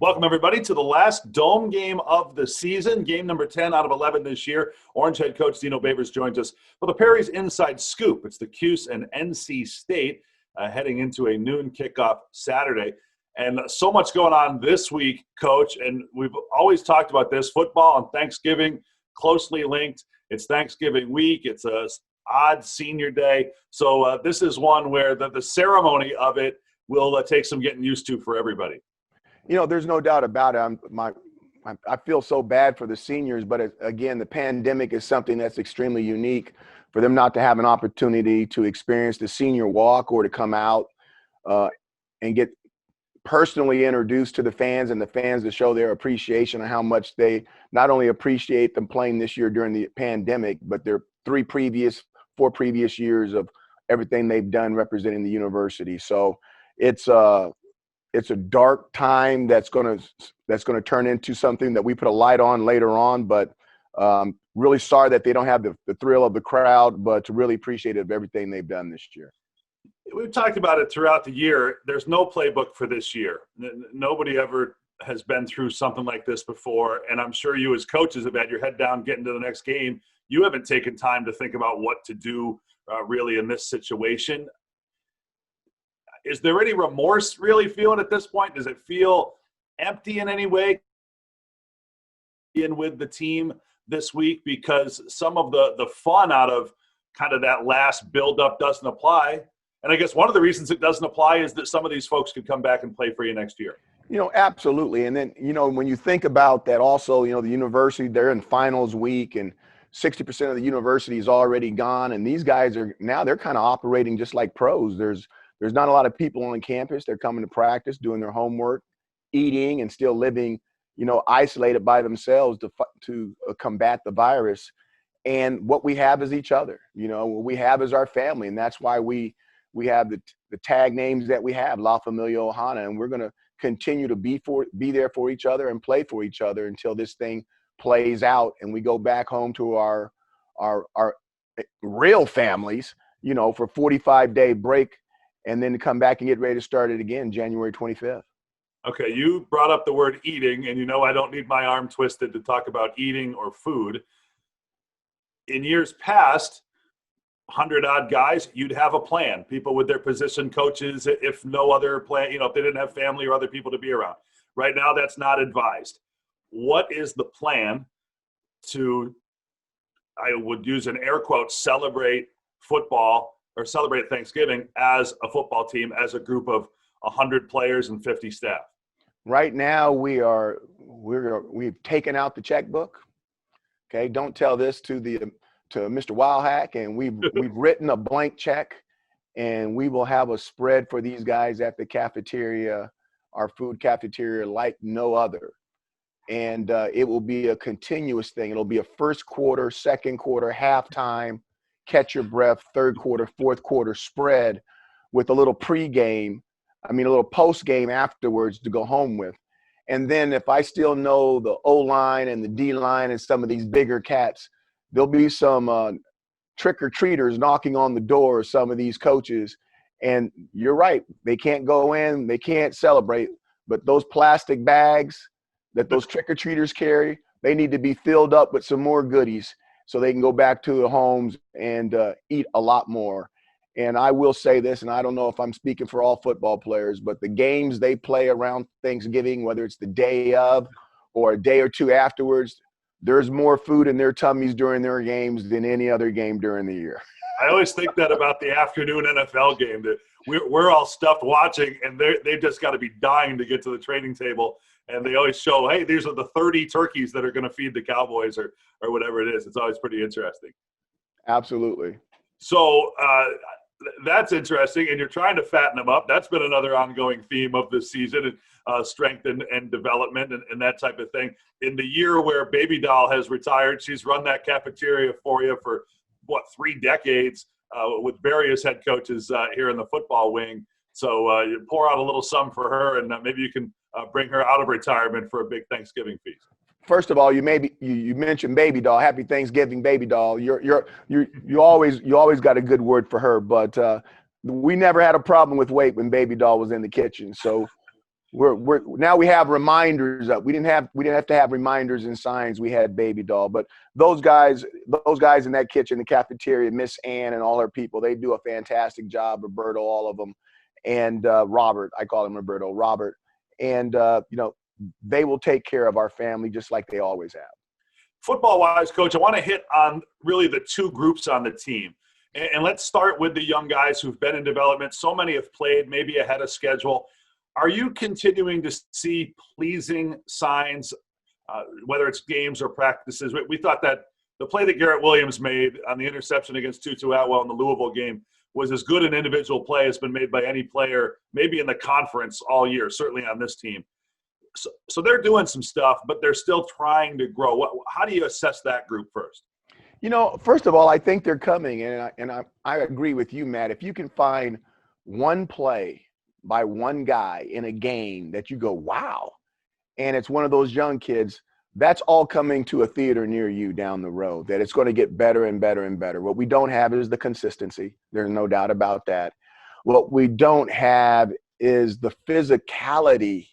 Welcome, everybody, to the last Dome game of the season, game number 10 out of 11 this year. Orange head coach Dino Babers joins us for the Perry's Inside Scoop. It's the Cuse and NC State heading into a noon kickoff Saturday. And so much going on this week, Coach, and we've always talked about this. Football and Thanksgiving closely linked. It's Thanksgiving week. It's a odd senior day. So this is one where the ceremony of it will take some getting used to for everybody. You know, there's no doubt about it. I feel so bad for the seniors, but again, the pandemic is something that's extremely unique for them not to have an opportunity to experience the senior walk or to come out and get personally introduced to the fans and the fans to show their appreciation and how much they not only appreciate them playing this year during the pandemic, but their four previous years of everything they've done representing the university. So it's a dark time that's going to turn into something that we put a light on later on, but really sorry that they don't have the thrill of the crowd, but really appreciative of everything they've done this year. We've talked about it throughout the year. There's no playbook for this year. Nobody ever has been through something like this before, and I'm sure you as coaches have had your head down getting to the next game. You haven't taken time to think about what to do really in this situation. Is there any remorse really feeling at this point? Does it feel empty in any way in with the team this week? Because some of the fun out of kind of that last build-up doesn't apply. And I guess one of the reasons it doesn't apply is that some of these folks could come back and play for you next year. You know, absolutely. And then, you know, when you think about that also, you know, the university, they're in finals week and 60% of the university is already gone. And these guys they're kind of operating just like pros. There's not a lot of people on campus. They're coming to practice, doing their homework, eating, and still living, you know, isolated by themselves to combat the virus. And what we have is each other. You know, what we have is our family, and that's why we have the tag names that we have, La Familia Ohana, and we're going to continue to be there for each other and play for each other until this thing plays out and we go back home to our real families, you know, for 45-day break. And then to come back and get ready to start it again January 25th. Okay, you brought up the word eating, and you know I don't need my arm twisted to talk about eating or food. In years past, 100-odd guys, you'd have a plan. People with their position coaches, if no other plan, you know, if they didn't have family or other people to be around. Right now, that's not advised. What is the plan to, I would use an air quote, celebrate football or celebrate Thanksgiving as a football team, as a group of 100 players and 50 staff? Right now, we've taken out the checkbook. Okay, don't tell this to Mr. Wildhack, and we've written a blank check, and we will have a spread for these guys at the cafeteria, our food cafeteria, like no other. And it will be a continuous thing. It'll be a first quarter, second quarter, halftime, catch your breath, third quarter, fourth quarter spread with a little a little post game afterwards to go home with. And then if I still know the O-line and the D-line and some of these bigger cats, there'll be some trick-or-treaters knocking on the door of some of these coaches. And you're right, they can't go in, they can't celebrate, but those plastic bags that those trick-or-treaters carry, they need to be filled up with some more goodies so they can go back to their homes and eat a lot more. And I will say this, and I don't know if I'm speaking for all football players, but the games they play around Thanksgiving, whether it's the day of or a day or two afterwards, there's more food in their tummies during their games than any other game during the year. I always think that about the afternoon NFL game, that we're all stuffed watching, and they've just got to be dying to get to the training table. And they always show, hey, these are the 30 turkeys that are going to feed the Cowboys or whatever it is. It's always pretty interesting. Absolutely. So that's interesting, and you're trying to fatten them up. That's been another ongoing theme of this season, strength and development and that type of thing. In the year where Baby Doll has retired, she's run that cafeteria for you for, 3 decades with various head coaches here in the football wing. So you pour out a little sum for her, and maybe you can bring her out of retirement for a big Thanksgiving feast. First of all, you mentioned Baby Doll. Happy Thanksgiving, Baby Doll. You always got a good word for her. But we never had a problem with weight when Baby Doll was in the kitchen. So we're now we have reminders up. We didn't have to have reminders and signs. We had baby doll, but those guys in that kitchen, the cafeteria, Miss Ann and all her people, they do a fantastic job. Roberto, all of them, and Robert, I call him Roberto, Robert, and they will take care of our family just like they always have. Football-wise, Coach, I want to hit on really the two groups on the team. And let's start with the young guys who've been in development. So many have played, maybe ahead of schedule. Are you continuing to see pleasing signs, whether it's games or practices? We thought that the play that Garrett Williams made on the interception against Tutu Atwell in the Louisville game was as good an individual play as been made by any player, maybe in the conference all year, certainly on this team. So they're doing some stuff, but they're still trying to grow. How do you assess that group first? First of all, I think they're coming, and I agree with you, Matt. If you can find one play by one guy in a game that you go, wow, and it's one of those young kids, that's all coming to a theater near you down the road, that it's going to get better and better and better. What we don't have is the consistency. There's no doubt about that. What we don't have is the physicality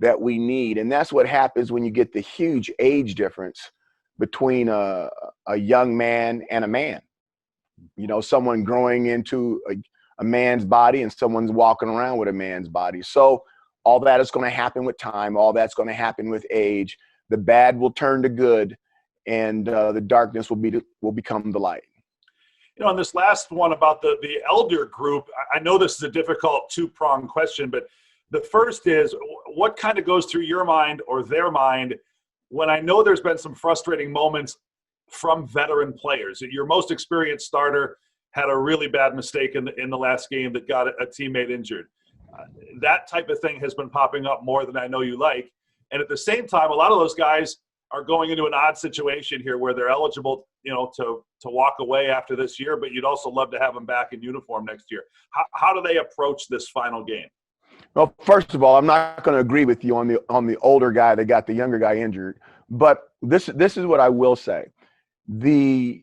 that we need, and that's what happens when you get the huge age difference between a young man and a man. Someone growing into a man's body and someone's walking around with a man's body. So all that is going to happen with time. All that's going to happen with age. The bad will turn to good, and the darkness will become the light. On this last one about the elder group, I know this is a difficult two-pronged question, but the first is, what kind of goes through your mind or their mind when I know there's been some frustrating moments from veteran players? Your most experienced starter had a really bad mistake in the last game that got a teammate injured. That type of thing has been popping up more than I know you like. And at the same time, a lot of those guys are going into an odd situation here where they're eligible, to walk away after this year, but you'd also love to have them back in uniform next year. How do they approach this final game? Well, first of all, I'm not going to agree with you on the older guy that got the younger guy injured, but this is what I will say. These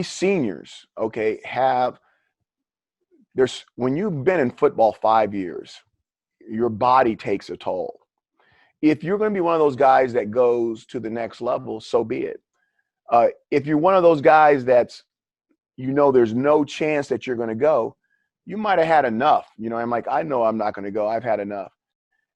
seniors, okay, when you've been in football 5 years, your body takes a toll. If you're going to be one of those guys that goes to the next level, so be it. If you're one of those guys that's, there's no chance that you're going to go, you might have had enough. I'm like, I know I'm not going to go. I've had enough.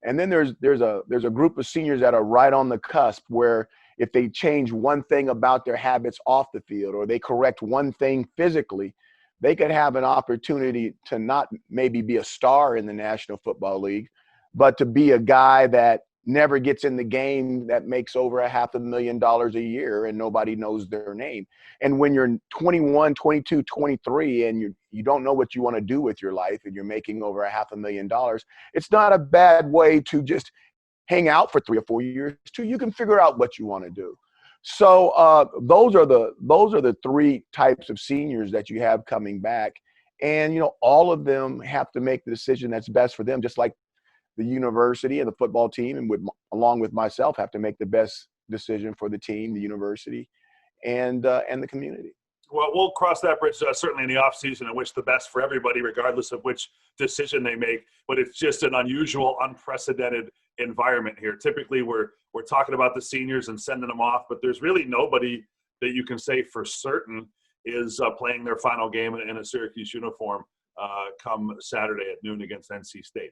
And then there's a group of seniors that are right on the cusp where if they change one thing about their habits off the field or they correct one thing physically, they could have an opportunity to not maybe be a star in the National Football League, but to be a guy that never gets in the game that makes over $500,000 a year and nobody knows their name. And when you're 21, 22, 23 and you don't know what you want to do with your life and you're making over $500,000, it's not a bad way to just hang out for 3 or 4 years too. You can figure out what you want to do. So those are the three types of seniors that you have coming back. And, all of them have to make the decision that's best for them, just like the university and the football team, and along with myself, have to make the best decision for the team, the university, and the community. Well, we'll cross that bridge certainly in the offseason and wish the best for everybody, regardless of which decision they make. But it's just an unusual, unprecedented environment here. Typically, we're talking about the seniors and sending them off, but there's really nobody that you can say for certain is playing their final game in a Syracuse uniform come Saturday at noon against NC State.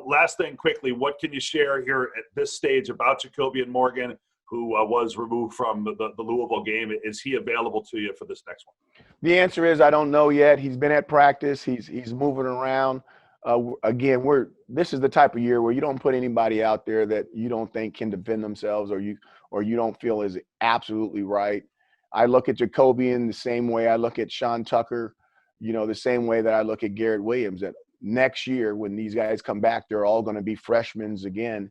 Last thing quickly, what can you share here at this stage about Jacobian Morgan, who was removed from the Louisville game? Is he available to you for this next one? The answer is I don't know yet. He's been at practice. He's moving around. Again, this is the type of year where you don't put anybody out there that you don't think can defend themselves or you don't feel is absolutely right. I look at Jacobian the same way I look at Sean Tucker, the same way that I look at Garrett Williams. That next year, when these guys come back, they're all going to be freshmen again.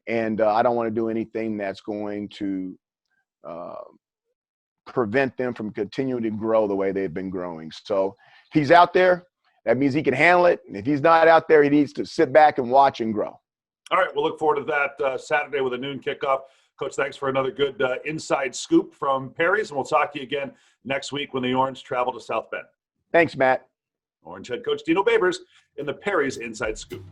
And I don't want to do anything that's going to prevent them from continuing to grow the way they've been growing. So if he's out there, that means he can handle it. And if he's not out there, he needs to sit back and watch and grow. All right, we'll look forward to that Saturday with a noon kickoff. Coach, thanks for another good inside scoop from Perry's, and we'll talk to you again next week when the Orange travel to South Bend. Thanks, Matt. Orange head coach Dino Babers in the Perry's Inside Scoop.